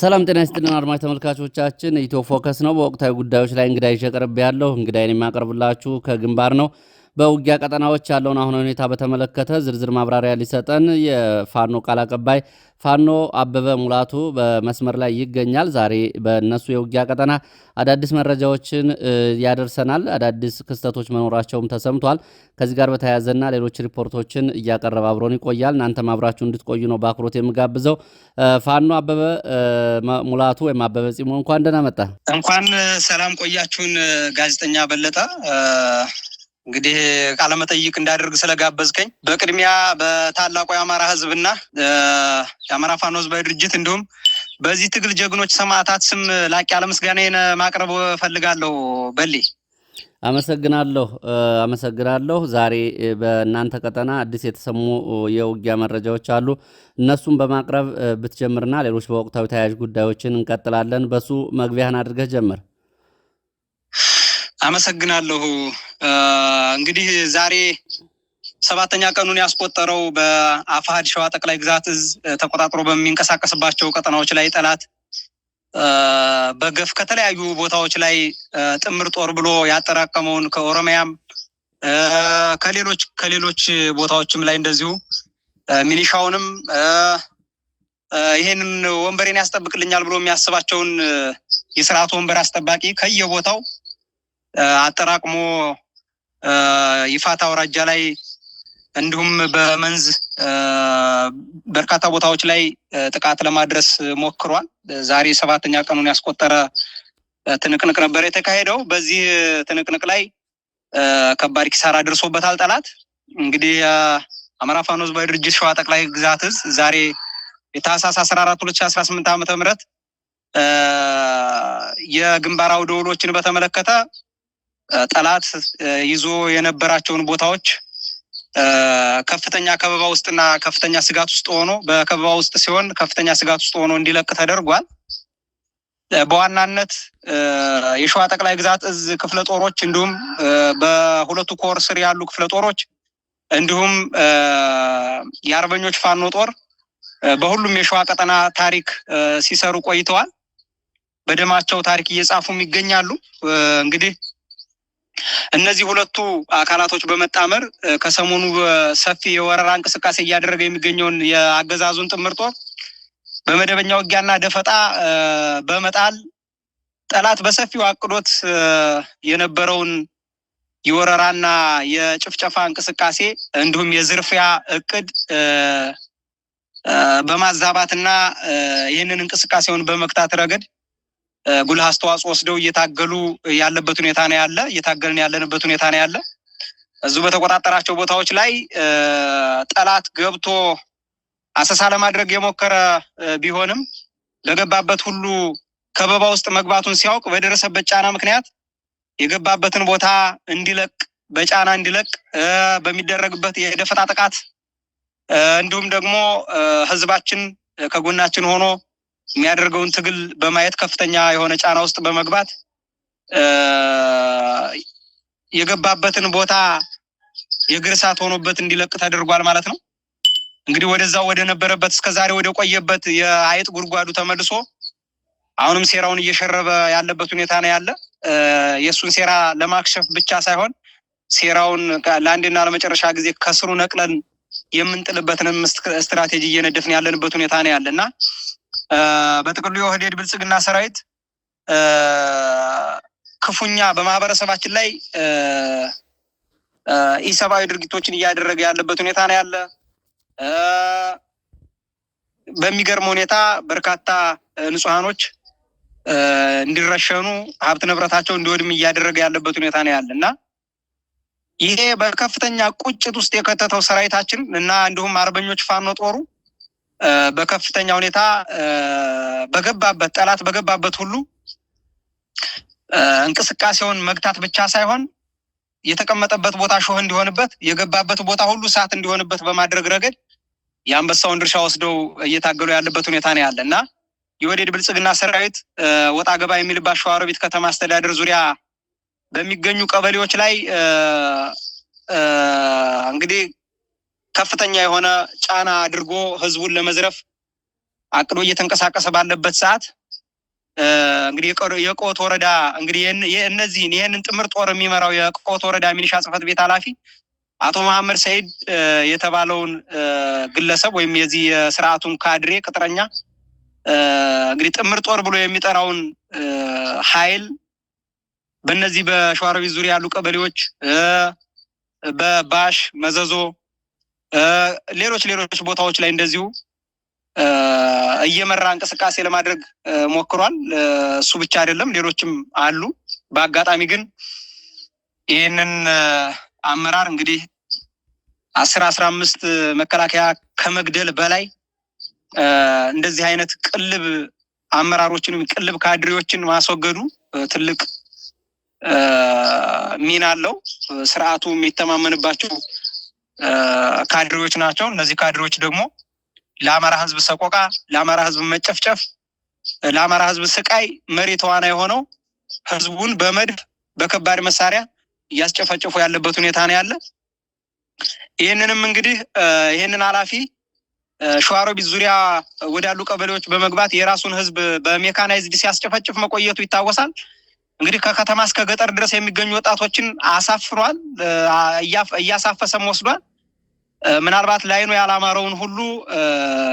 ሰላም ጤና ይስጥልን አድማጭ ተመልካቾቻችን፣ ኢትዮ ፎከስ ነው። በወቅታዊ ጉዳዮች ላይ እንግዳ ይዤ ቀርብ ያለው እንግዳዬን የማቀርብላችሁ ከግንባር ነው። በውጊያ ቀጠናዎች ያለውን አሁን ሁኔታ በተመለከተ ዝርዝር ማብራሪያ ሊሰጠን የፋኖ ቃል አቀባይ ፋኖ አበበ ሙላቱ በመስመር ላይ ይገኛል። ዛሬ በእነሱ የውጊያ ቀጠና አዳዲስ መረጃዎችን ያደርሰናል። አዳዲስ ክስተቶች መኖራቸውም ተሰምቷል። ከዚህ ጋር በተያያዘና ሌሎች ሪፖርቶችን እያቀረበ አብሮን ይቆያል። እናንተም አብራችሁ እንድትቆዩ ነው በአክብሮት የምጋብዘው። ፋኖ አበበ ሙላቱ ወይም አበበ ጺሞ እንኳን ደህና መጣ። እንኳን ሰላም ቆያችሁን ጋዜጠኛ በለጠ። እንግዲህ ቃለ መጠይቅ እንዳደርግ ስለጋበዝከኝ በቅድሚያ በታላቁ የአማራ ሕዝብና የአማራ ፋኖ ሕዝባዊ ድርጅት እንዲሁም በዚህ ትግል ጀግኖች ሰማዕታት ስም ላቅ ያለ ምስጋናዬን ማቅረብ እፈልጋለሁ። በሌ አመሰግናለሁ። ዛሬ በእናንተ ቀጠና አዲስ የተሰሙ የውጊያ መረጃዎች አሉ። እነሱን በማቅረብ ብትጀምርና ሌሎች በወቅታዊ ተያያዥ ጉዳዮችን እንቀጥላለን። በሱ መግቢያህን አድርገህ ጀምር። አመሰግናለሁ። እንግዲህ ዛሬ 7ኛ ቀኑን ያስቆጠረው በአፋሕድ ሸዋ ጠቅላይ ግዛት እዝ ተቆጣጥሮ በሚንቀሳቀስባቸው ቀጠናዎች ላይ ጠላት በገፍ ከተለያዩ ቦታዎች ላይ ጥምር ጦር ብሎ ያጠራቀመውን ከኦሮሚያም ከሌሎች ቦታዎችም ላይ እንደዚሁ ሚሊሻውንም ይሄንን ወንበሬን ያስጠብቅልኛል ብሎ የሚያስባቸውን የስርዓቱ ወንበር አስጠባቂ ከየቦታው አጠራቅሞ ይፋታ አውራጃ ላይ እንዲሁም በመንዝ በርካታ ቦታዎች ላይ ጥቃት ለማድረስ ሞክሯል። ዛሬ 7ኛ ቀኑን ያስቆጠረ ትንቅንቅ ነበር የተካሄደው። በዚህ ትንቅንቅ ላይ ከባድ ኪሳራ ደርሶበታል ጠላት። እንግዲህ የአማራ ፋኖ ሕዝባዊ ድርጅት ሸዋ ጠቅላይ ግዛት እዝ ዛሬ የታህሳስ 14 2018 ዓ.ም የግንባር አውደ ውሎችን በተመለከተ ጠላት ይዞ የነበራቸውን ቦታዎች ከፍተኛ ከበባ ውስጥና ከፍተኛ ስጋት ውስጥ ሆኖ በከበባ ውስጥ ሲሆን ከፍተኛ ስጋት ውስጥ ሆኖ እንዲለቅ ተደርጓል። በዋናነት የሸዋ ጠቅላይ ግዛት እዝ ክፍለ ጦሮች እንዲሁም በሁለቱ ኮር ስር ያሉ ክፍለ ጦሮች እንዲሁም የአርበኞች ፋኖ ጦር በሁሉም የሸዋ ቀጠና ታሪክ ሲሰሩ ቆይተዋል። በደማቸው ታሪክ እየጻፉም ይገኛሉ። እንግዲህ እነዚህ ሁለቱ አካላቶች በመጣመር ከሰሞኑ ሰፊ የወረራ እንቅስቃሴ እያደረገ የሚገኘውን የአገዛዙን ጥምር ጦር በመደበኛ ውጊያና ደፈጣ በመጣል ጠላት በሰፊው አቅዶት የነበረውን የወረራና የጭፍጨፋ እንቅስቃሴ እንዲሁም የዝርፊያ እቅድ በማዛባትና ይህንን እንቅስቃሴውን በመክታት ረገድ ጉልህ አስተዋጽኦ ወስደው እየታገልን ያለንበት ሁኔታ ነው ያለ። እዚሁ በተቆጣጠራቸው ቦታዎች ላይ ጠላት ገብቶ አሰሳ ለማድረግ የሞከረ ቢሆንም ለገባበት ሁሉ ከበባ ውስጥ መግባቱን ሲያውቅ በደረሰበት ጫና ምክንያት የገባበትን ቦታ በጫና እንዲለቅ በሚደረግበት የደፈጣ ጥቃት እንዲሁም ደግሞ ህዝባችን ከጎናችን ሆኖ የሚያደርገውን ትግል በማየት ከፍተኛ የሆነ ጫና ውስጥ በመግባት የገባበትን ቦታ የእግር እሳት ሆኖበት እንዲለቅ ተደርጓል ማለት ነው። እንግዲህ ወደዛው ወደ ነበረበት እስከዛሬ ወደ ቆየበት የአይጥ ጉድጓዱ ተመልሶ አሁንም ሴራውን እየሸረበ ያለበት ሁኔታ ነው ያለ። የሱን ሴራ ለማክሸፍ ብቻ ሳይሆን ሴራውን ለአንድና ለመጨረሻ ጊዜ ከስሩ ነቅለን የምንጥልበትንም ስትራቴጂ እየነደፍን ያለንበት ሁኔታ ነው ያለና በጥቅሉ የኦህዴድ ብልጽግና ሰራዊት ክፉኛ በማህበረሰባችን ላይ ኢሰብአዊ ድርጊቶችን እያደረገ ያለበት ሁኔታ ነው ያለ። በሚገርም ሁኔታ በርካታ ንጹሃኖች እንዲረሸኑ ሀብት ንብረታቸው እንዲወድም እያደረገ ያለበት ሁኔታ ነው ያለና ይሄ በከፍተኛ ቁጭት ውስጥ የከተተው ሰራዊታችን እና እንዲሁም አርበኞች ፋኖ ጦሩ በከፍተኛ ሁኔታ ጠላት በገባበት ሁሉ እንቅስቃሴውን መግታት ብቻ ሳይሆን የተቀመጠበት ቦታ ሾህ እንዲሆንበት የገባበት ቦታ ሁሉ እሳት እንዲሆንበት በማድረግ ረገድ የአንበሳውን ድርሻ ወስደው እየታገሉ ያለበት ሁኔታ ነው ያለና የኦህዴድ ብልጽግና ሰራዊት ወጣ ገባ የሚልባት ሸዋሮቢት ከተማ አስተዳደር ዙሪያ በሚገኙ ቀበሌዎች ላይ እንግዲህ ከፍተኛ የሆነ ጫና አድርጎ ህዝቡን ለመዝረፍ አቅዶ እየተንቀሳቀሰ ባለበት ሰዓት እንግዲህ የቆት ወረዳ እንግዲህ ይህንን ጥምር ጦር የሚመራው የቆት ወረዳ ሚሊሻ ጽሕፈት ቤት ኃላፊ አቶ መሐመድ ሰይድ የተባለውን ግለሰብ ወይም የዚህ የስርዓቱን ካድሬ ቅጥረኛ እንግዲህ ጥምር ጦር ብሎ የሚጠራውን ኃይል በእነዚህ በሸዋሮቢት ዙሪያ ያሉ ቀበሌዎች በባሽ መዘዞ ሌሎች ቦታዎች ላይ እንደዚሁ እየመራ እንቅስቃሴ ለማድረግ ሞክሯል። እሱ ብቻ አይደለም፣ ሌሎችም አሉ። በአጋጣሚ ግን ይህንን አመራር እንግዲህ 10-15 መከላከያ ከመግደል በላይ እንደዚህ አይነት ቅልብ አመራሮችን ቅልብ ካድሬዎችን ማስወገዱ ትልቅ ሚና አለው። ስርዓቱ የሚተማመንባቸው ካድሬዎች ናቸው። እነዚህ ካድሬዎች ደግሞ ለአማራ ህዝብ ሰቆቃ፣ ለአማራ ህዝብ መጨፍጨፍ፣ ለአማራ ህዝብ ስቃይ መሪ ተዋናይ ሆነው ህዝቡን በመድፍ በከባድ መሳሪያ እያስጨፈጨፉ ያለበት ሁኔታ ነው ያለ። ይህንንም እንግዲህ ይህንን ኃላፊ ሸዋሮቢት ዙሪያ ወዳሉ ቀበሌዎች በመግባት የራሱን ህዝብ በሜካናይዝድ ሲያስጨፈጭፍ መቆየቱ ይታወሳል። እንግዲህ ከከተማ እስከ ገጠር ድረስ የሚገኙ ወጣቶችን አሳፍሯል፣ እያሳፈሰም ወስዷል። ምናልባት ላይኑ ያላማረውን ሁሉ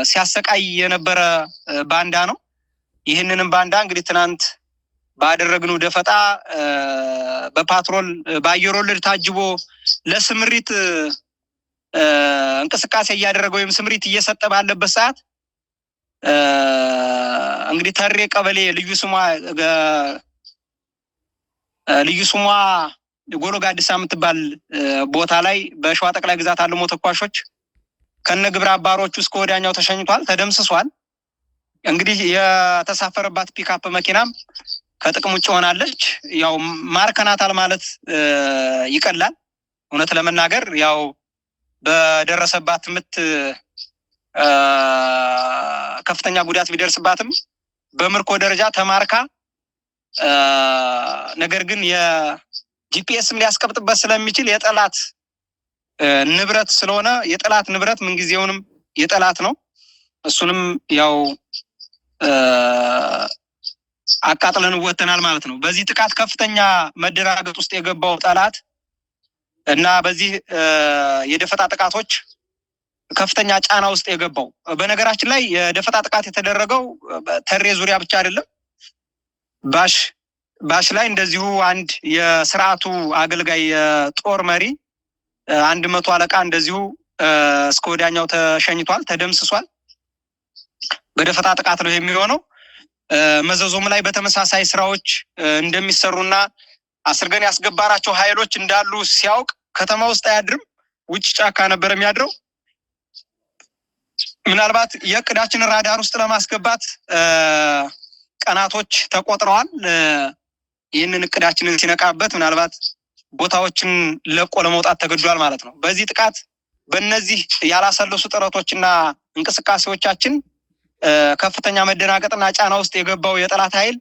ሲያሰቃይ የነበረ ባንዳ ነው። ይህንንም ባንዳ እንግዲህ ትናንት ባደረግነው ደፈጣ በፓትሮል በአየር ወለድ ታጅቦ ለስምሪት እንቅስቃሴ እያደረገ ወይም ስምሪት እየሰጠ ባለበት ሰዓት እንግዲህ ተሬ ቀበሌ ልዩ ስሟ ጎሎ ጋዲሳ የምትባል ቦታ ላይ በሸዋ ጠቅላይ ግዛት አለሞ ተኳሾች ከነግብረ አባሮቹ እስከ ወዲያኛው ተሸኝቷል፣ ተደምስሷል። እንግዲህ የተሳፈረባት ፒክአፕ መኪናም ከጥቅም ውጭ ሆናለች። ያው ማርከናታል ማለት ይቀላል። እውነት ለመናገር ያው በደረሰባት ምት ከፍተኛ ጉዳት ቢደርስባትም በምርኮ ደረጃ ተማርካ ነገር ግን የጂፒኤስም ሊያስቀብጥበት ስለሚችል የጠላት ንብረት ስለሆነ የጠላት ንብረት ምንጊዜውንም የጠላት ነው። እሱንም ያው አቃጥለን ወተናል ማለት ነው። በዚህ ጥቃት ከፍተኛ መደናገጥ ውስጥ የገባው ጠላት እና በዚህ የደፈጣ ጥቃቶች ከፍተኛ ጫና ውስጥ የገባው በነገራችን ላይ የደፈጣ ጥቃት የተደረገው ተሬ ዙሪያ ብቻ አይደለም። ባሽ ላይ እንደዚሁ አንድ የስርዓቱ አገልጋይ የጦር መሪ 100 አለቃ እንደዚሁ እስከ ወዲያኛው ተሸኝቷል፣ ተደምስሷል። በደፈጣ ጥቃት ነው የሚሆነው። መዘዞም ላይ በተመሳሳይ ስራዎች እንደሚሰሩና አስርገን ያስገባራቸው ኃይሎች እንዳሉ ሲያውቅ ከተማ ውስጥ አያድርም፣ ውጭ ጫካ ነበር የሚያድረው። ምናልባት የእቅዳችንን ራዳር ውስጥ ለማስገባት ቀናቶች ተቆጥረዋል። ይህንን እቅዳችንን ሲነቃበት ምናልባት ቦታዎችን ለቆ ለመውጣት ተገዷል ማለት ነው። በዚህ ጥቃት በእነዚህ ያላሰለሱ ጥረቶችና እንቅስቃሴዎቻችን ከፍተኛ መደናገጥና ጫና ውስጥ የገባው የጠላት ኃይል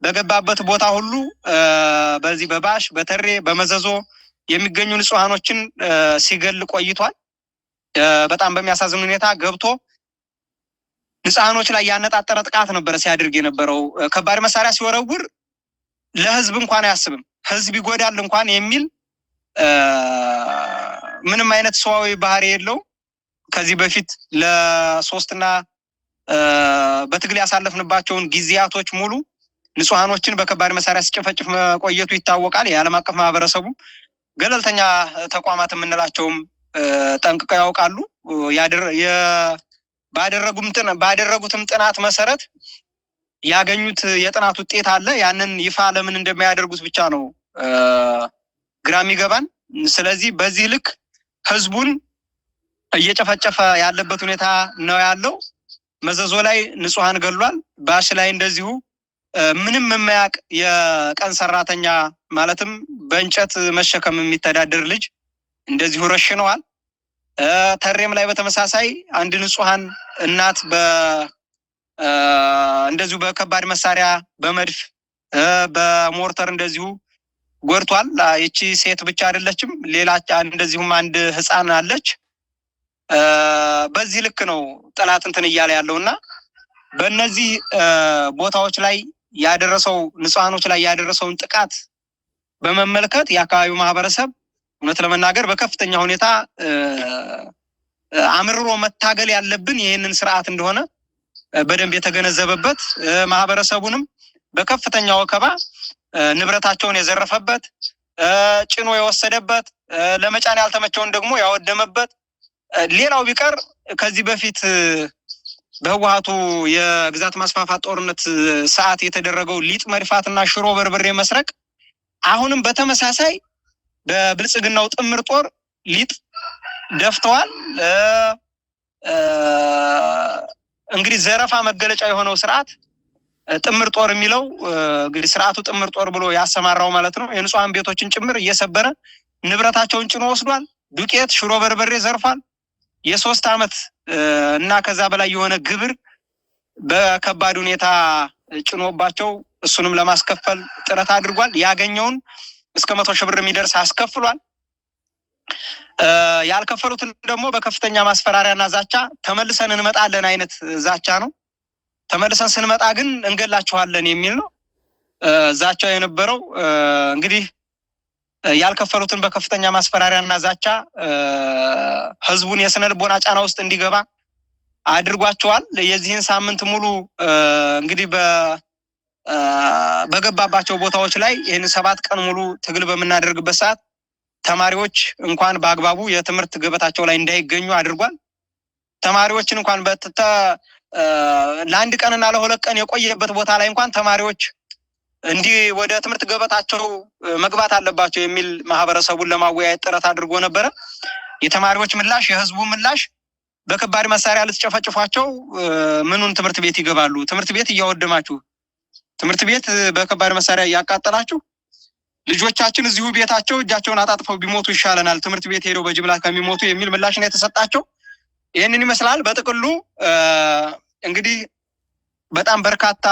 በገባበት ቦታ ሁሉ በዚህ በባሽ በተሬ በመዘዞ የሚገኙ ንጹሃኖችን ሲገል ቆይቷል። በጣም በሚያሳዝን ሁኔታ ገብቶ ንጹሃኖች ላይ ያነጣጠረ ጥቃት ነበር ሲያደርግ የነበረው። ከባድ መሳሪያ ሲወረውር ለህዝብ እንኳን አያስብም፣ ህዝብ ይጎዳል እንኳን የሚል ምንም አይነት ሰዋዊ ባህሪ የለው። ከዚህ በፊት ለሶስትና በትግል ያሳለፍንባቸውን ጊዜያቶች ሙሉ ንጹሃኖችን በከባድ መሳሪያ ሲጨፈጭፍ መቆየቱ ይታወቃል። የዓለም አቀፍ ማህበረሰቡ ገለልተኛ ተቋማት የምንላቸውም ጠንቅቀው ያውቃሉ። ባደረጉትም ጥናት መሰረት ያገኙት የጥናት ውጤት አለ። ያንን ይፋ ለምን እንደማያደርጉት ብቻ ነው ግራ የሚገባን። ስለዚህ በዚህ ልክ ህዝቡን እየጨፈጨፈ ያለበት ሁኔታ ነው ያለው። መዘዞ ላይ ንጹሃን ገሏል። ባሽ ላይ እንደዚሁ ምንም የማያውቅ የቀን ሰራተኛ ማለትም በእንጨት መሸከም የሚተዳደር ልጅ እንደዚሁ ረሽነዋል። ተሬም ላይ በተመሳሳይ አንድ ንጹሃን እናት እንደዚሁ በከባድ መሳሪያ በመድፍ በሞርተር እንደዚሁ ጎድቷል። ይቺ ሴት ብቻ አይደለችም፣ ሌላ እንደዚሁም አንድ ህፃን አለች። በዚህ ልክ ነው ጠላት እንትን እያለ ያለውና በእነዚህ ቦታዎች ላይ ያደረሰው ንጹሃኖች ላይ ያደረሰውን ጥቃት በመመልከት የአካባቢው ማህበረሰብ እውነት ለመናገር በከፍተኛ ሁኔታ አምርሮ መታገል ያለብን ይህንን ስርዓት እንደሆነ በደንብ የተገነዘበበት ማህበረሰቡንም በከፍተኛ ወከባ ንብረታቸውን የዘረፈበት ጭኖ የወሰደበት ለመጫን ያልተመቸውን ደግሞ ያወደመበት ሌላው ቢቀር ከዚህ በፊት በህወሓቱ የግዛት ማስፋፋት ጦርነት ሰዓት የተደረገው ሊጥ መድፋትና ሽሮ በርበሬ መስረቅ አሁንም በተመሳሳይ በብልጽግናው ጥምር ጦር ሊጥ ደፍተዋል። እንግዲህ ዘረፋ መገለጫ የሆነው ስርዓት ጥምር ጦር የሚለው እንግዲህ ስርዓቱ ጥምር ጦር ብሎ ያሰማራው ማለት ነው። የንጹሃን ቤቶችን ጭምር እየሰበረ ንብረታቸውን ጭኖ ወስዷል። ዱቄት፣ ሽሮ በርበሬ ዘርፏል። የ3 ዓመት እና ከዛ በላይ የሆነ ግብር በከባድ ሁኔታ ጭኖባቸው እሱንም ለማስከፈል ጥረት አድርጓል። ያገኘውን እስከ 100 ሺህ ብር የሚደርስ አስከፍሏል። ያልከፈሉትን ደግሞ በከፍተኛ ማስፈራሪያና ዛቻ ተመልሰን እንመጣለን አይነት ዛቻ ነው። ተመልሰን ስንመጣ ግን እንገላችኋለን የሚል ነው ዛቻው የነበረው። እንግዲህ ያልከፈሉትን በከፍተኛ ማስፈራሪያና ዛቻ ህዝቡን የስነ ልቦና ጫና ውስጥ እንዲገባ አድርጓቸዋል። የዚህን ሳምንት ሙሉ እንግዲህ በገባባቸው ቦታዎች ላይ ይህን 7 ቀን ሙሉ ትግል በምናደርግበት ሰዓት ተማሪዎች እንኳን በአግባቡ የትምህርት ገበታቸው ላይ እንዳይገኙ አድርጓል። ተማሪዎችን እንኳን ለአንድ ቀንና ለ2 ቀን የቆየበት ቦታ ላይ እንኳን ተማሪዎች እንዲህ ወደ ትምህርት ገበታቸው መግባት አለባቸው የሚል ማህበረሰቡን ለማወያየት ጥረት አድርጎ ነበረ። የተማሪዎች ምላሽ፣ የህዝቡ ምላሽ በከባድ መሳሪያ ልትጨፈጭፏቸው ምኑን ትምህርት ቤት ይገባሉ? ትምህርት ቤት እያወደማችሁ፣ ትምህርት ቤት በከባድ መሳሪያ እያቃጠላችሁ ልጆቻችን እዚሁ ቤታቸው እጃቸውን አጣጥፈው ቢሞቱ ይሻለናል ትምህርት ቤት ሄደው በጅምላ ከሚሞቱ የሚል ምላሽ ነው የተሰጣቸው። ይህንን ይመስላል። በጥቅሉ እንግዲህ በጣም በርካታ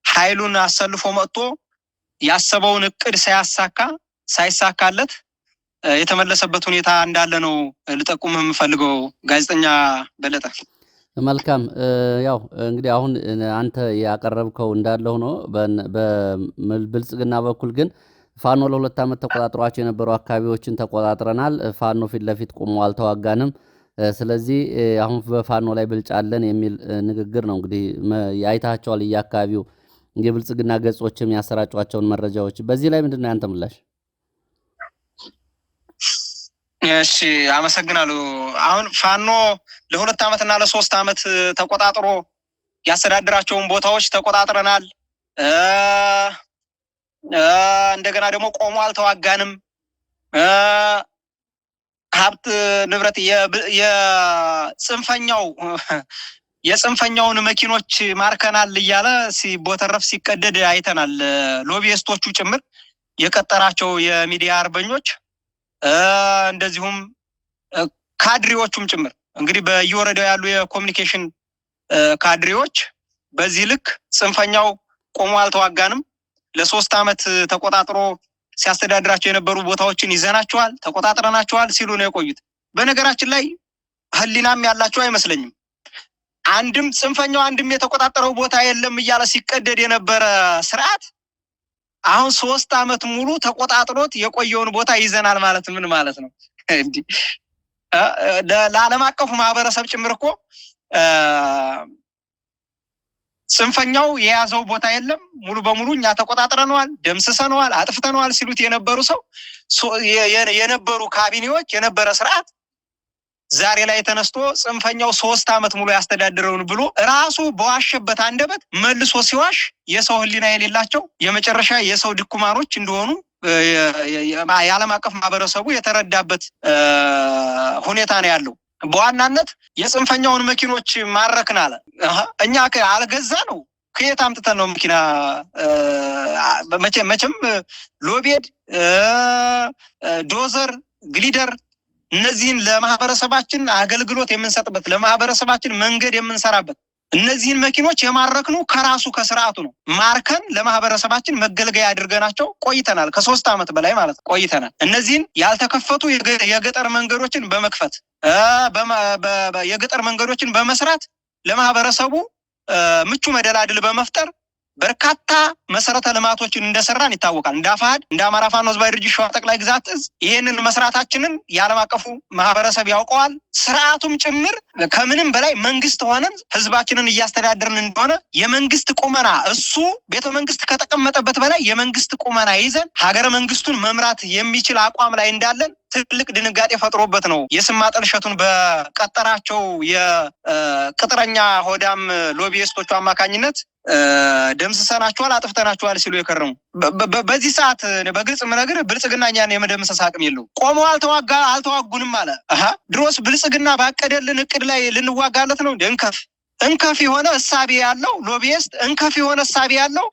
ኃይሉን አሰልፎ መጥቶ ያሰበውን እቅድ ሳይሳካለት የተመለሰበት ሁኔታ እንዳለ ነው ልጠቁምህ የምፈልገው ጋዜጠኛ በለጠ። መልካም። ያው እንግዲህ አሁን አንተ ያቀረብከው እንዳለ ሆኖ በብልጽግና በኩል ግን ፋኖ ለ2 ዓመት ተቆጣጥሯቸው የነበሩ አካባቢዎችን ተቆጣጥረናል፣ ፋኖ ፊት ለፊት ቆሞ አልተዋጋንም፣ ስለዚህ አሁን በፋኖ ላይ ብልጫ አለን የሚል ንግግር ነው። እንግዲህ አይታቸዋል የአካባቢው የብልጽግና ገጾችም ያሰራጯቸውን መረጃዎች። በዚህ ላይ ምንድነው ያንተ ምላሽ? እሺ አመሰግናለሁ። አሁን ፋኖ ለ2 ዓመትና ለ3 ዓመት ተቆጣጥሮ ያስተዳድራቸውን ቦታዎች ተቆጣጥረናል፣ እንደገና ደግሞ ቆሞ አልተዋጋንም፣ ሀብት ንብረት የጽንፈኛውን መኪኖች ማርከናል እያለ ሲቦተረፍ ሲቀደድ አይተናል። ሎቢስቶቹ ጭምር የቀጠራቸው የሚዲያ አርበኞች እንደዚሁም ካድሬዎቹም ጭምር እንግዲህ በየወረዳው ያሉ የኮሚኒኬሽን ካድሬዎች በዚህ ልክ ጽንፈኛው ቆሞ አልተዋጋንም፣ ለ3 ዓመት ተቆጣጥሮ ሲያስተዳድራቸው የነበሩ ቦታዎችን ይዘናቸዋል፣ ተቆጣጥረናቸዋል ሲሉ ነው የቆዩት። በነገራችን ላይ ህሊናም ያላቸው አይመስለኝም። አንድም ጽንፈኛው አንድም የተቆጣጠረው ቦታ የለም እያለ ሲቀደድ የነበረ ስርዓት አሁን 3 ዓመት ሙሉ ተቆጣጥሮት የቆየውን ቦታ ይዘናል ማለት ምን ማለት ነው? እንዲህ ለዓለም አቀፉ ማህበረሰብ ጭምር እኮ ጽንፈኛው የያዘው ቦታ የለም ሙሉ በሙሉ እኛ ተቆጣጥረነዋል፣ ደምስሰነዋል፣ አጥፍተነዋል ሲሉት የነበሩ የነበሩ ካቢኔዎች የነበረ ስርዓት ዛሬ ላይ ተነስቶ ጽንፈኛው 3 ዓመት ሙሉ ያስተዳድረውን ብሎ ራሱ በዋሸበት አንደበት መልሶ ሲዋሽ የሰው ህሊና የሌላቸው የመጨረሻ የሰው ድኩማኖች እንደሆኑ የዓለም አቀፍ ማህበረሰቡ የተረዳበት ሁኔታ ነው ያለው። በዋናነት የጽንፈኛውን መኪኖች ማረክን አለ። እኛ አልገዛ ነው ከየት አምጥተን ነው መኪና? መቼም ሎቤድ፣ ዶዘር፣ ግሊደር እነዚህን ለማህበረሰባችን አገልግሎት የምንሰጥበት ለማህበረሰባችን መንገድ የምንሰራበት እነዚህን መኪኖች የማረክነው ከራሱ ከስርዓቱ ነው። ማርከን ለማህበረሰባችን መገልገያ አድርገናቸው ቆይተናል። ከ3 ዓመት በላይ ማለት ቆይተናል። እነዚህን ያልተከፈቱ የገጠር መንገዶችን በመክፈት የገጠር መንገዶችን በመስራት ለማህበረሰቡ ምቹ መደላድል በመፍጠር በርካታ መሰረተ ልማቶችን እንደሰራን ይታወቃል። እንደ አፋሕድ እንደ አማራ ፋኖ ህዝባዊ ድርጅት ሸዋ ጠቅላይ ግዛት እዝ ይሄንን መስራታችንን የዓለም አቀፉ ማህበረሰብ ያውቀዋል። ስርዓቱም ጭምር ከምንም በላይ መንግስት ሆነን ህዝባችንን እያስተዳደርን እንደሆነ የመንግስት ቁመና እሱ ቤተ መንግስት ከተቀመጠበት በላይ የመንግስት ቁመና ይዘን ሀገረ መንግስቱን መምራት የሚችል አቋም ላይ እንዳለን ትልቅ ድንጋጤ ፈጥሮበት ነው የስም ማጠልሸቱን በቀጠራቸው የቅጥረኛ ሆዳም ሎቢስቶቹ አማካኝነት ደምስሰናቸዋል፣ አጥፍተናቸዋል ሲሉ የከረሙ። በዚህ ሰዓት በግልጽ ምነግር ብልጽግና እኛን የመደምሰስ አቅም የለው። ቆመው አልተዋጉንም አለ። ድሮስ ብልጽግና ባቀደልን እቅድ ላይ ልንዋጋለት ነው። እንከፍ የሆነ እሳቤ ያለው ሎቢስት፣ እንከፍ የሆነ እሳቤ ያለው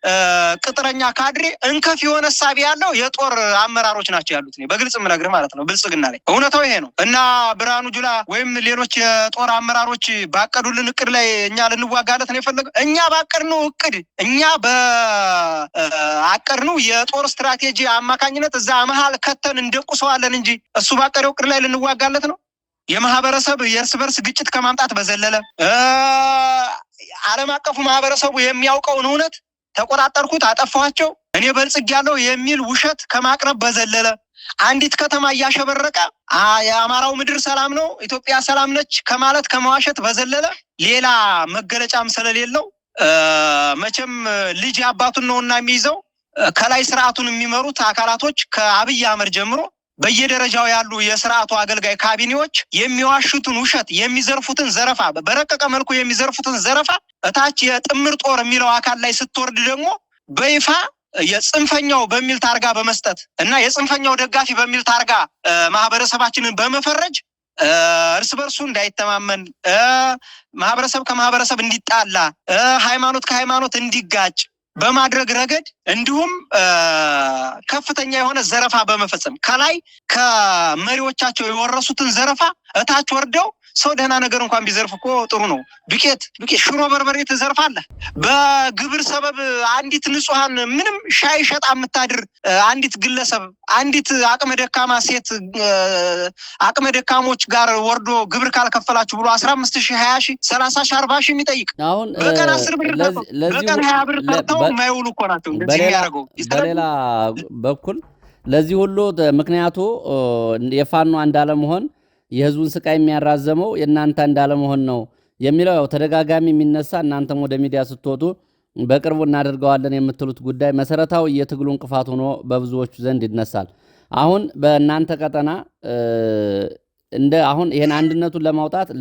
ቅጥረኛ ካድሬ፣ እንከፍ የሆነ እሳቤ ያለው የጦር አመራሮች ናቸው ያሉት። በግልጽ ምነግር ማለት ነው ብልጽግና ላይ እውነታው ይሄ ነው። እና ብርሃኑ ጁላ ወይም ሌሎች የጦር አመራሮች ባቀዱልን እቅድ ላይ እኛ ልንዋጋለት ነው የፈለገው። እኛ ባቀድነው እቅድ እኛ በአቀድነው የጦር ስትራቴጂ አማካኝነት እዛ መሀል ከተን እንደቁሰዋለን እንጂ እሱ ባቀደው እቅድ ላይ ልንዋጋለት ነው። የማህበረሰብ የእርስ በርስ ግጭት ከማምጣት በዘለለ ዓለም አቀፉ ማህበረሰቡ የሚያውቀውን እውነት ተቆጣጠርኩት፣ አጠፋኋቸው፣ እኔ በልጽጊያለሁ የሚል ውሸት ከማቅረብ በዘለለ አንዲት ከተማ እያሸበረቀ የአማራው ምድር ሰላም ነው፣ ኢትዮጵያ ሰላም ነች ከማለት ከመዋሸት በዘለለ ሌላ መገለጫም ስለሌለው መቼም ልጅ አባቱን ነውና የሚይዘው ከላይ ስርዓቱን የሚመሩት አካላቶች ከአብይ አህመድ ጀምሮ በየደረጃው ያሉ የስርዓቱ አገልጋይ ካቢኔዎች የሚዋሹትን ውሸት፣ የሚዘርፉትን ዘረፋ፣ በረቀቀ መልኩ የሚዘርፉትን ዘረፋ እታች የጥምር ጦር የሚለው አካል ላይ ስትወርድ ደግሞ በይፋ የጽንፈኛው በሚል ታርጋ በመስጠት እና የጽንፈኛው ደጋፊ በሚል ታርጋ ማህበረሰባችንን በመፈረጅ እርስ በርሱ እንዳይተማመን፣ ማህበረሰብ ከማህበረሰብ እንዲጣላ፣ ሃይማኖት ከሃይማኖት እንዲጋጭ በማድረግ ረገድ እንዲሁም ከፍተኛ የሆነ ዘረፋ በመፈጸም ከላይ ከመሪዎቻቸው የወረሱትን ዘረፋ እታች ወርደው ሰው ደህና ነገር እንኳን ቢዘርፍ እኮ ጥሩ ነው። ዱቄት፣ ሽሮ፣ በርበሬ ትዘርፋለህ። በግብር ሰበብ አንዲት ንጹሃን ምንም ሻይ ሸጣ የምታድር አንዲት ግለሰብ፣ አንዲት አቅመ ደካማ ሴት አቅመ ደካሞች ጋር ወርዶ ግብር ካልከፈላችሁ ብሎ 15,000፣ 20,000፣ 30,000፣ 40,000 የሚጠይቅ በቀን 10 ብር በቀን 20 ብር ሰርተው የማይውሉ እኮ ናቸው እንደዚህ የሚያደርገው። በሌላ በኩል ለዚህ ሁሉ ምክንያቱ የፋኖ እንዳለመሆን የህዝቡን ስቃይ የሚያራዘመው የእናንተ እንዳለመሆን ነው የሚለው ያው ተደጋጋሚ የሚነሳ እናንተም ወደ ሚዲያ ስትወጡ በቅርቡ እናደርገዋለን የምትሉት ጉዳይ መሰረታዊ የትግሉ እንቅፋት ሆኖ በብዙዎቹ ዘንድ ይነሳል። አሁን በእናንተ ቀጠና አሁን ይሄን አንድነቱን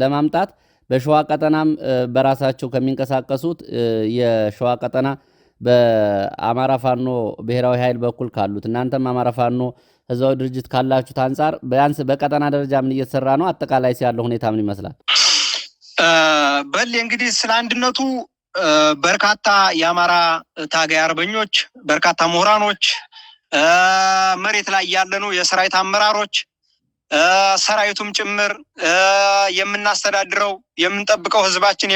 ለማምጣት በሸዋ ቀጠናም በራሳቸው ከሚንቀሳቀሱት የሸዋ ቀጠና በአማራ ፋኖ ብሔራዊ ኃይል በኩል ካሉት እናንተም አማራ ፋኖ ህዝባዊ ድርጅት ካላችሁት አንጻር ቢያንስ በቀጠና ደረጃ ምን እየተሰራ ነው? አጠቃላይ ያለው ሁኔታ ምን ይመስላል? በል እንግዲህ ስለ አንድነቱ በርካታ የአማራ ታጋይ አርበኞች፣ በርካታ ምሁራኖች፣ መሬት ላይ ያለኑ የሰራዊት አመራሮች፣ ሰራዊቱም ጭምር የምናስተዳድረው የምንጠብቀው ህዝባችን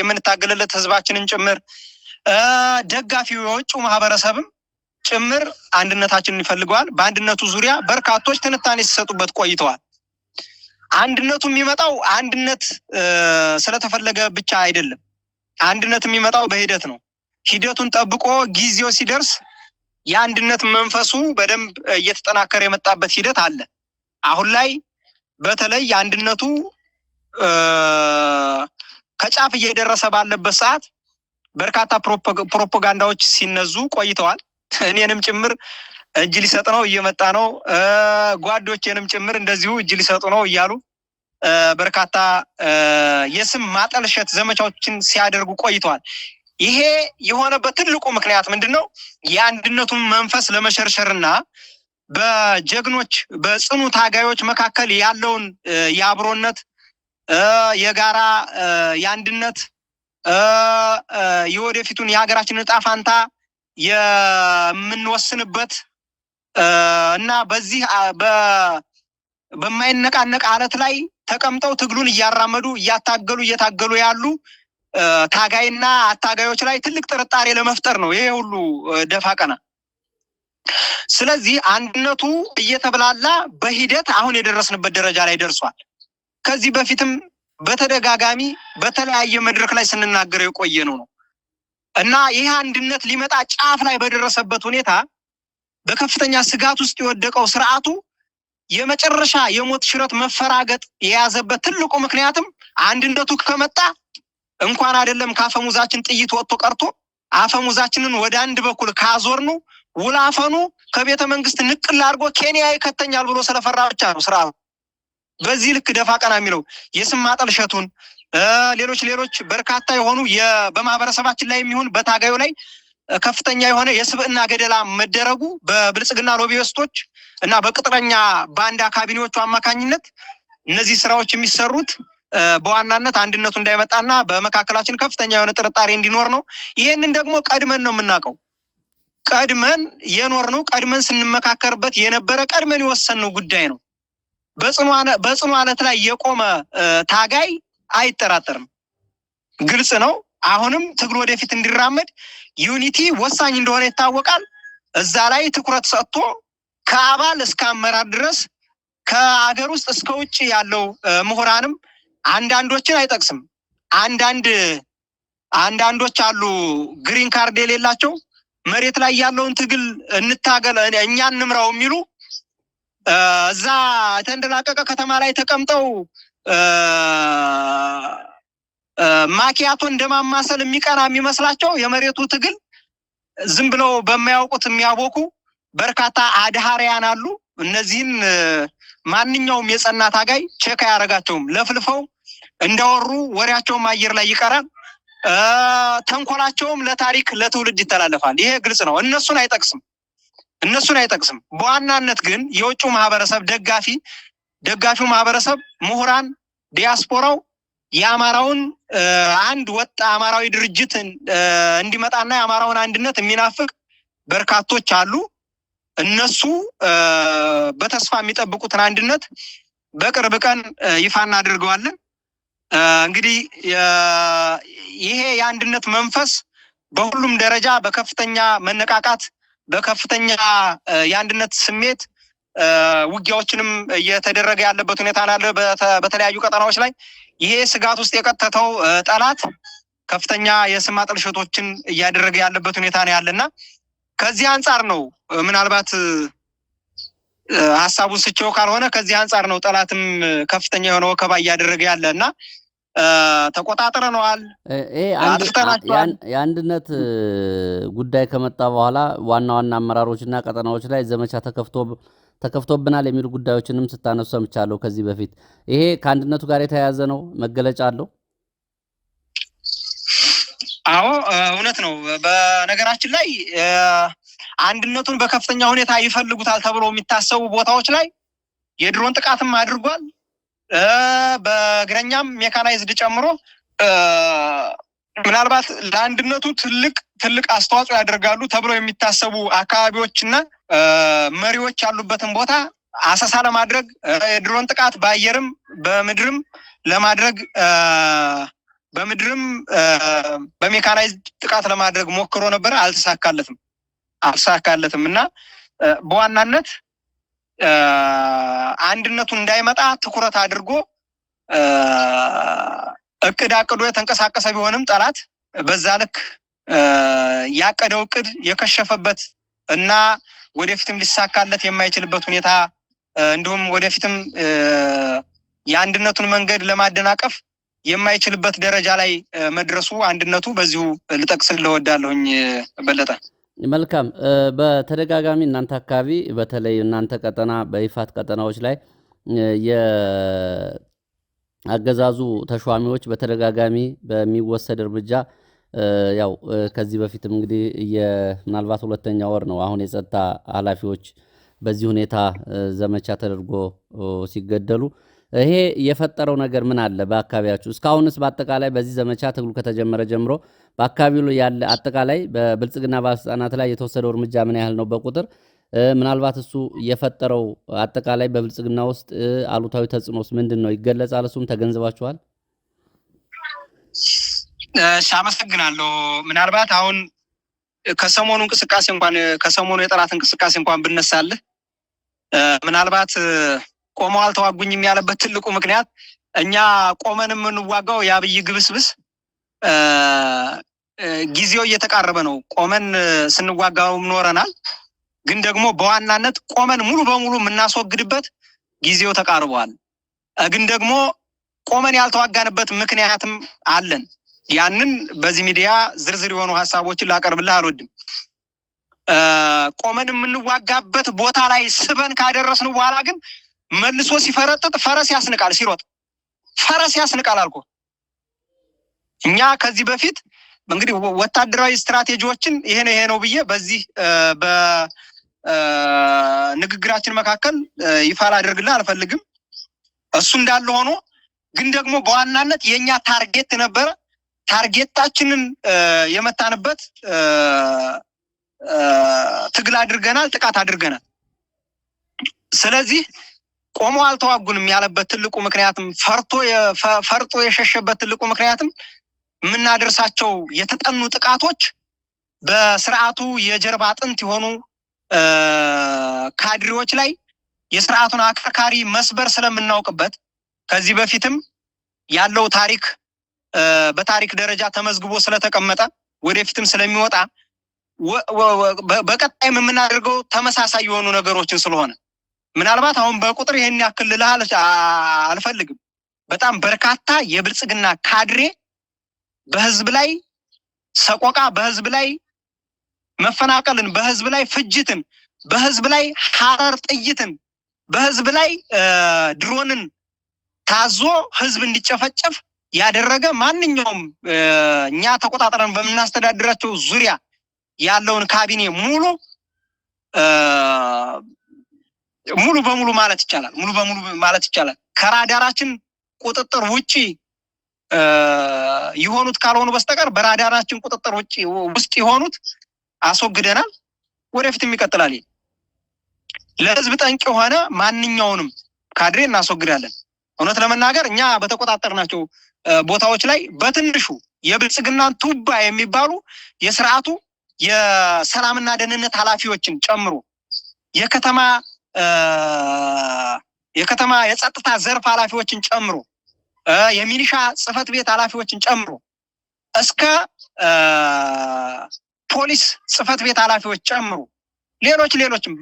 የምንታገልለት ህዝባችንን ጭምር ደጋፊው የውጭው ማህበረሰብም ጭምር አንድነታችንን ይፈልገዋል። በአንድነቱ ዙሪያ በርካቶች ትንታኔ ሲሰጡበት ቆይተዋል። አንድነቱ የሚመጣው አንድነት ስለተፈለገ ብቻ አይደለም። አንድነት የሚመጣው በሂደት ነው። ሂደቱን ጠብቆ ጊዜው ሲደርስ የአንድነት መንፈሱ በደንብ እየተጠናከረ የመጣበት ሂደት አለ። አሁን ላይ በተለይ አንድነቱ ከጫፍ እየደረሰ ባለበት ሰዓት በርካታ ፕሮፓጋንዳዎች ሲነዙ ቆይተዋል። እኔንም ጭምር እጅ ሊሰጥ ነው እየመጣ ነው፣ ጓዶቼንም ጭምር እንደዚሁ እጅ ሊሰጡ ነው እያሉ በርካታ የስም ማጠልሸት ዘመቻዎችን ሲያደርጉ ቆይተዋል። ይሄ የሆነበት ትልቁ ምክንያት ምንድነው? የአንድነቱን መንፈስ ለመሸርሸርና በጀግኖች በጽኑ ታጋዮች መካከል ያለውን የአብሮነት የጋራ የአንድነት የወደፊቱን የሀገራችንን ዕጣ ፈንታ የምንወስንበት እና በዚህ በማይነቃነቅ አለት ላይ ተቀምጠው ትግሉን እያራመዱ እየታገሉ ያሉ ታጋይና አታጋዮች ላይ ትልቅ ጥርጣሬ ለመፍጠር ነው ይሄ ሁሉ ደፋ ቀና። ስለዚህ አንድነቱ እየተብላላ በሂደት አሁን የደረስንበት ደረጃ ላይ ደርሷል። ከዚህ በፊትም በተደጋጋሚ በተለያየ መድረክ ላይ ስንናገረው የቆየ ነው እና ይህ አንድነት ሊመጣ ጫፍ ላይ በደረሰበት ሁኔታ በከፍተኛ ስጋት ውስጥ የወደቀው ስርዓቱ የመጨረሻ የሞት ሽረት መፈራገጥ የያዘበት ትልቁ ምክንያትም አንድነቱ ከመጣ እንኳን አይደለም ካፈሙዛችን ጥይት ወጥቶ ቀርቶ አፈሙዛችንን ወደ አንድ በኩል ካዞርኑ ውላፈኑ ከቤተ መንግስት ንቅል አድርጎ ኬንያ ይከተኛል ብሎ ስለፈራ ብቻ ነው ስርዓቱ በዚህ ልክ ደፋ ቀና የሚለው። የስም ማጠልሸቱን ሌሎች በርካታ የሆኑ በማህበረሰባችን ላይ የሚሆን በታጋዩ ላይ ከፍተኛ የሆነ የስብዕና ገደላ መደረጉ በብልጽግና ሎቢስቶች እና በቅጥረኛ ባንዳ ካቢኔዎቹ አማካኝነት እነዚህ ስራዎች የሚሰሩት በዋናነት አንድነቱ እንዳይመጣና በመካከላችን ከፍተኛ የሆነ ጥርጣሬ እንዲኖር ነው። ይሄንን ደግሞ ቀድመን ነው የምናውቀው። ቀድመን የኖርነው ቀድመን ስንመካከርበት የነበረ ቀድመን የወሰንነው ጉዳይ ነው። በጽኑ አለት ላይ የቆመ ታጋይ አይጠራጠርም። ግልጽ ነው። አሁንም ትግሉ ወደፊት እንዲራመድ ዩኒቲ ወሳኝ እንደሆነ ይታወቃል። እዛ ላይ ትኩረት ሰጥቶ ከአባል እስከ አመራር ድረስ ከአገር ውስጥ እስከ ውጭ ያለው ምሁራንም አንዳንዶችን አይጠቅስም። አንዳንዶች አሉ ግሪን ካርድ የሌላቸው መሬት ላይ ያለውን ትግል እንታገል እኛ እንምራው የሚሉ እዛ ተንደላቀቀ ከተማ ላይ ተቀምጠው ማኪያቶ እንደማማሰል የሚቀና የሚመስላቸው የመሬቱ ትግል ዝም ብለው በማያውቁት የሚያቦኩ በርካታ አድሃሪያን አሉ። እነዚህን ማንኛውም የጸና ታጋይ ቼክ አያረጋቸውም። ለፍልፈው እንዳወሩ ወሬያቸውም አየር ላይ ይቀራል። ተንኮላቸውም ለታሪክ ለትውልድ ይተላለፋል። ይሄ ግልጽ ነው። እነሱን አይጠቅስም። በዋናነት ግን የውጭው ማህበረሰብ ደጋፊው ማህበረሰብ፣ ምሁራን፣ ዲያስፖራው የአማራውን አንድ ወጥ አማራዊ ድርጅት እንዲመጣና የአማራውን አንድነት የሚናፍቅ በርካቶች አሉ። እነሱ በተስፋ የሚጠብቁትን አንድነት በቅርብ ቀን ይፋ እናደርገዋለን። እንግዲህ ይሄ የአንድነት መንፈስ በሁሉም ደረጃ በከፍተኛ መነቃቃት በከፍተኛ የአንድነት ስሜት ውጊያዎችንም እየተደረገ ያለበት ሁኔታ አለ። በተለያዩ ቀጠናዎች ላይ ይሄ ስጋት ውስጥ የቀጠተው ጠላት ከፍተኛ የስም ማጠልሸቶችን እያደረገ ያለበት ሁኔታ ነው ያለና ከዚህ አንጻር ነው ምናልባት ሐሳቡን ስቸው ካልሆነ ከዚህ አንጻር ነው ጠላትም ከፍተኛ የሆነ ወከባ እያደረገ ያለና ተቆጣጥረነዋል። የአንድነት ጉዳይ ከመጣ በኋላ ዋና አመራሮችና ቀጠናዎች ላይ ዘመቻ ተከፍቶብናል የሚሉ ጉዳዮችንም ስታነሱ ሰምቻለሁ ከዚህ በፊት። ይሄ ከአንድነቱ ጋር የተያያዘ ነው? መገለጫ አለው? አዎ እውነት ነው። በነገራችን ላይ አንድነቱን በከፍተኛ ሁኔታ ይፈልጉታል ተብሎ የሚታሰቡ ቦታዎች ላይ የድሮን ጥቃትም አድርጓል። በእግረኛም ሜካናይዝድ ጨምሮ ምናልባት ለአንድነቱ ትልቅ አስተዋጽኦ ያደርጋሉ ተብሎ የሚታሰቡ አካባቢዎችና መሪዎች ያሉበትን ቦታ አሰሳ ለማድረግ የድሮን ጥቃት በአየርም በምድርም ለማድረግ በሜካናይዝድ ጥቃት ለማድረግ ሞክሮ ነበር። አልተሳካለትም እና በዋናነት አንድነቱ እንዳይመጣ ትኩረት አድርጎ እቅድ አቅዶ የተንቀሳቀሰ ቢሆንም ጠላት በዛ ልክ ያቀደው እቅድ የከሸፈበት እና ወደፊትም ሊሳካለት የማይችልበት ሁኔታ እንዲሁም ወደፊትም የአንድነቱን መንገድ ለማደናቀፍ የማይችልበት ደረጃ ላይ መድረሱ አንድነቱ በዚሁ ልጠቅስልህ እወዳለሁኝ። በለጠ መልካም። በተደጋጋሚ እናንተ አካባቢ በተለይ እናንተ ቀጠና በይፋት ቀጠናዎች ላይ የአገዛዙ ተሿሚዎች በተደጋጋሚ በሚወሰድ እርምጃ ያው ከዚህ በፊትም እንግዲህ ምናልባት 2ኛ ወር ነው አሁን የጸጥታ ኃላፊዎች በዚህ ሁኔታ ዘመቻ ተደርጎ ሲገደሉ ይሄ የፈጠረው ነገር ምን አለ በአካባቢያችሁ? እስካሁንስ በአጠቃላይ በዚህ ዘመቻ ትግሉ ከተጀመረ ጀምሮ በአካባቢው ያለ አጠቃላይ በብልጽግና ባለስልጣናት ላይ የተወሰደው እርምጃ ምን ያህል ነው በቁጥር? ምናልባት እሱ የፈጠረው አጠቃላይ በብልጽግና ውስጥ አሉታዊ ተጽዕኖስ ምንድነው ይገለጻል? እሱም ተገንዝባችኋል? አመሰግናለሁ። ምናልባት አሁን ከሰሞኑ እንቅስቃሴ እንኳን ከሰሞኑ የጠላት እንቅስቃሴ እንኳን ብነሳልህ ምናልባት ቆመው አልተዋጉኝም ያለበት ትልቁ ምክንያት እኛ ቆመን የምንዋጋው የአብይ ግብስብስ ጊዜው እየተቃረበ ነው። ቆመን ስንዋጋው ኖረናል። ግን ደግሞ በዋናነት ቆመን ሙሉ በሙሉ የምናስወግድበት ጊዜው ተቃርቧል። ግን ደግሞ ቆመን ያልተዋጋንበት ምክንያትም አለን። ያንን በዚህ ሚዲያ ዝርዝር የሆኑ ሀሳቦችን ላቀርብልህ አልወድም። ቆመን የምንዋጋበት ቦታ ላይ ስበን ካደረስን በኋላ ግን መልሶ ሲፈረጥጥ ፈረስ ያስንቃል፣ ሲሮጥ ፈረስ ያስንቃል አልኩ። እኛ ከዚህ በፊት እንግዲህ ወታደራዊ ስትራቴጂዎችን ይሄ ነው ብዬ በዚህ በንግግራችን መካከል ይፋ ላደርግልህ አልፈልግም። እሱ እንዳለ ሆኖ ግን ደግሞ በዋናነት የኛ ታርጌት ነበረ። ታርጌታችንን የመታንበት ትግል አድርገናል፣ ጥቃት አድርገናል። ስለዚህ ቆሞ አልተዋጉንም ያለበት ትልቁ ምክንያትም ፈርጦ የሸሸበት ትልቁ ምክንያትም የምናደርሳቸው የተጠኑ ጥቃቶች በስርዓቱ የጀርባ አጥንት የሆኑ ካድሬዎች ላይ የስርዓቱን አከርካሪ መስበር ስለምናውቅበት ከዚህ በፊትም ያለው ታሪክ በታሪክ ደረጃ ተመዝግቦ ስለተቀመጠ ወደፊትም ስለሚወጣ በቀጣይም የምናደርገው ተመሳሳይ የሆኑ ነገሮችን ስለሆነ ምናልባት አሁን በቁጥር ይሄን ያክል ልልህ አልፈልግም። በጣም በርካታ የብልጽግና ካድሬ በህዝብ ላይ ሰቆቃ፣ በህዝብ ላይ መፈናቀልን፣ በህዝብ ላይ ፍጅትን፣ በህዝብ ላይ ሐረር ጥይትን፣ በህዝብ ላይ ድሮንን ታዞ ህዝብ እንዲጨፈጨፍ ያደረገ ማንኛውም እኛ ተቆጣጣረን በመናስተዳድራቸው ዙሪያ ያለውን ካቢኔ ሙሉ በሙሉ ማለት ይቻላል ከራዳራችን ቁጥጥር ውጪ የሆኑት ካልሆኑ በስተቀር በራዳራችን ቁጥጥር ውስጥ የሆኑት አስወግደናል። ወደፊትም ይቀጥላል። ለህዝብ ጠንቅ የሆነ ማንኛውንም ካድሬ እናስወግዳለን። እውነት ለመናገር እኛ በተቆጣጠርናቸው ቦታዎች ላይ በትንሹ የብልጽግናን ቱባ የሚባሉ የስርዓቱ የሰላምና ደህንነት ኃላፊዎችን ጨምሮ የከተማ የጸጥታ ዘርፍ ኃላፊዎችን ጨምሮ የሚሊሻ ጽህፈት ቤት ኃላፊዎችን ጨምሮ እስከ ፖሊስ ጽህፈት ቤት ኃላፊዎች ጨምሮ ሌሎችም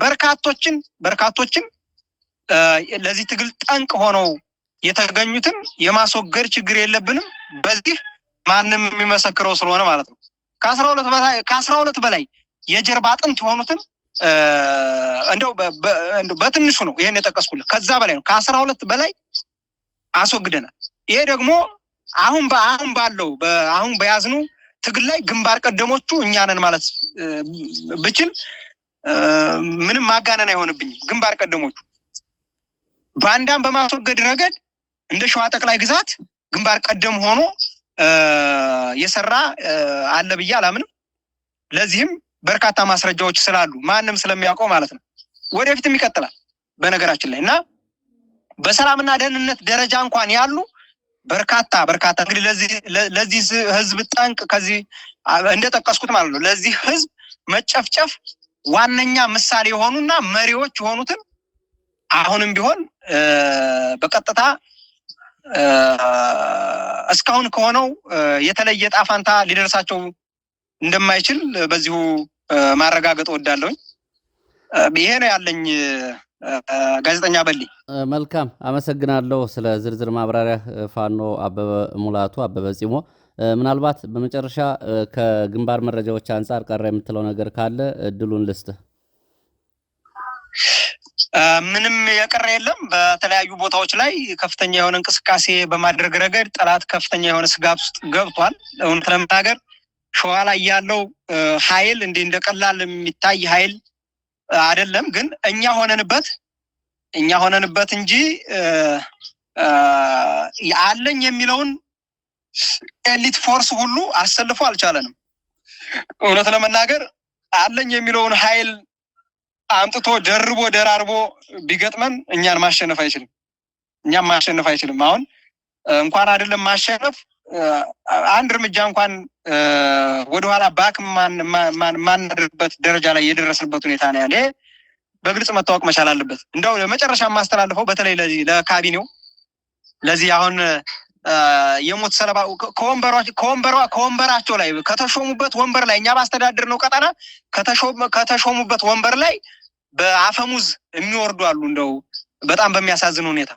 በርካቶችን ለዚህ ትግል ጠንቅ ሆነው የተገኙትን የማስወገድ ችግር የለብንም። በዚህ ማንም የሚመሰክረው ስለሆነ ማለት ነው። ከ12 በላይ የጀርባ አጥንት የሆኑትን እንደው በትንሹ ነው ይሄን የጠቀስኩልህ። ከዛ በላይ ነው። ከ12 በላይ አስወግደናል። ይሄ ደግሞ አሁን በያዝኑ ትግል ላይ ግንባር ቀደሞቹ እኛ ነን ማለት ብችል ምንም ማጋነን አይሆንብኝም። ግንባር ቀደሞቹ ባንዳን በማስወገድ ረገድ እንደ ሸዋ ጠቅላይ ግዛት ግንባር ቀደም ሆኖ የሰራ አለ ብዬ አላምንም። ለዚህም በርካታ ማስረጃዎች ስላሉ ማንም ስለሚያውቀው ማለት ነው። ወደፊትም ይቀጥላል በነገራችን ላይ እና በሰላምና ደህንነት ደረጃ እንኳን ያሉ በርካታ እንግዲህ ለዚህ ህዝብ ጠንቅ ከዚህ እንደጠቀስኩት ማለት ነው ለዚህ ህዝብ መጨፍጨፍ ዋነኛ ምሳሌ የሆኑና መሪዎች የሆኑትን አሁንም ቢሆን በቀጥታ እስካሁን ከሆነው የተለየ ጣፋንታ ሊደርሳቸው እንደማይችል በዚሁ ማረጋገጥ ወዳለሁኝ። ይሄ ነው ያለኝ። ጋዜጠኛ በልይ መልካም አመሰግናለሁ ስለ ዝርዝር ማብራሪያ ፋኖ አበበ ሙላቱ አበበ ጺሞ። ምናልባት በመጨረሻ ከግንባር መረጃዎች አንጻር ቀረ የምትለው ነገር ካለ እድሉን ልስጥህ። ምንም የቀረ የለም። በተለያዩ ቦታዎች ላይ ከፍተኛ የሆነ እንቅስቃሴ በማድረግ ረገድ ጠላት ከፍተኛ የሆነ ስጋት ውስጥ ገብቷል። እውነት ለመናገር ሸዋ ላይ ያለው ኃይል እንደ ቀላል የሚታይ ኃይል አይደለም። ግን እኛ ሆነንበት እንጂ አለኝ የሚለውን ኤሊት ፎርስ ሁሉ አሰልፎ አልቻለንም። እውነት ለመናገር አለኝ የሚለውን ኃይል አምጥቶ ደርቦ ደራርቦ ቢገጥመን እኛን ማሸነፍ አይችልም። እኛም ማሸነፍ አይችልም። አሁን እንኳን አይደለም ማሸነፍ አንድ እርምጃ እንኳን ወደኋላ ባክ ማናደርበት ደረጃ ላይ የደረስንበት ሁኔታ ነው ያለ። በግልጽ መታወቅ መቻል አለበት። እንደው ለመጨረሻ ማስተላልፈው በተለይ ለካቢኔው ለዚህ አሁን የሞት ሰለባ ከወንበራቸው ላይ ከተሾሙበት ወንበር ላይ እኛ ባስተዳድር ነው ቀጠና ከተሾሙበት ወንበር ላይ በአፈሙዝ የሚወርዱ አሉ። እንደው በጣም በሚያሳዝን ሁኔታ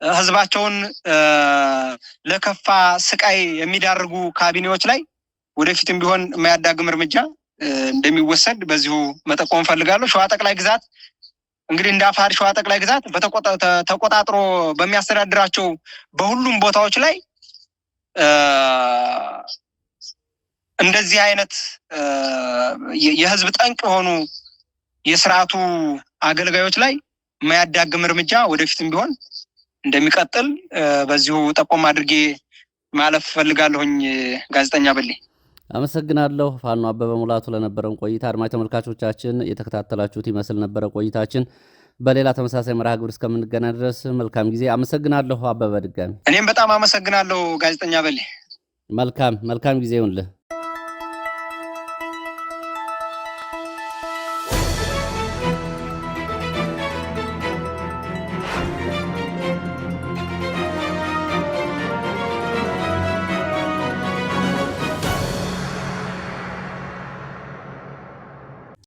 ህዝባቸውን ለከፋ ስቃይ የሚዳርጉ ካቢኔዎች ላይ ወደፊትም ቢሆን የማያዳግም እርምጃ እንደሚወሰድ በዚሁ መጠቆም ፈልጋለሁ። ሸዋ ጠቅላይ ግዛት እንግዲህ እንደ አፋር ሸዋ ጠቅላይ ግዛት ተቆጣጥሮ በሚያስተዳድራቸው በሁሉም ቦታዎች ላይ እንደዚህ አይነት የህዝብ ጠንቅ የሆኑ የስርዓቱ አገልጋዮች ላይ የማያዳግም እርምጃ ወደፊትም ቢሆን እንደሚቀጥል በዚሁ ጠቆም አድርጌ ማለፍ ፈልጋለሁኝ። ጋዜጠኛ በሌ አመሰግናለሁ። ፋኖ አበበ ሙላቱ ለነበረን ቆይታ አድማጭ ተመልካቾቻችን የተከታተላችሁት ይመስል ነበረ ቆይታችን። በሌላ ተመሳሳይ መርሃ ግብር እስከምንገናኝ ድረስ መልካም ጊዜ። አመሰግናለሁ አበበ ድጋሚ። እኔም በጣም አመሰግናለሁ ጋዜጠኛ በሌ። መልካም ጊዜ ይሁንልህ።